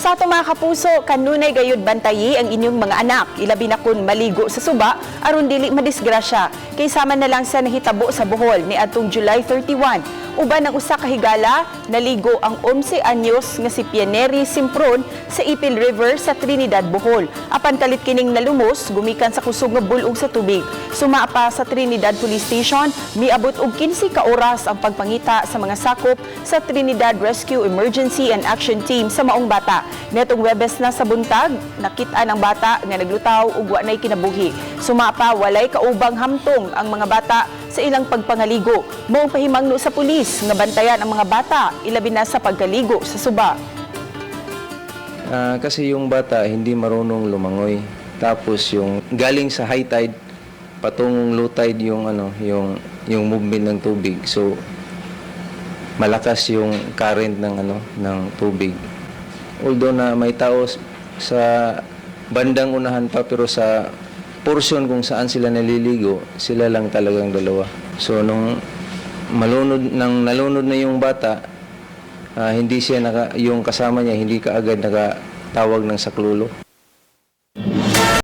Sa ato mga kapuso, kanunay gayud bantayi ang inyong mga anak, ilabi na kun maligo sa suba, aron dili madisgrasya. Kay sama na lang sa nahitabo sa Bohol ni atong July 31. Uban ang usa ka higala, naligo ang 11 anyos nga si Pianeri Simpron sa Ipil River sa Trinidad, Bohol. Apan kalit kining nalumos, gumikan sa kusog nga bulog sa tubig. Suma pa sa Trinidad Police Station, miabot og 15 ka oras ang pagpangita sa mga sakop sa Trinidad Rescue Emergency and Action Team sa maong bata. Netong Webes na sa buntag, nakit-an ang bata nga naglutaw ug wa nay kinabuhi. Suma pa walay kaubang hamtong ang mga bata sa ilang pagpangaligo. Moong pahimangno sa pulis nga bantayan ang mga bata, ilabi na sa pagkaligo sa suba. Kasi yung bata hindi marunong lumangoy. Tapos yung galing sa high tide patungong low tide yung yung movement ng tubig. So malakas yung current ng tubig. Although na may tao sa bandang unahan pa, pero sa portion kung saan sila naliligo, sila lang talagang dalawa. So nung nalunod na yung bata, hindi siya yung kasama niya hindi kaagad nakatawag ng saklolo.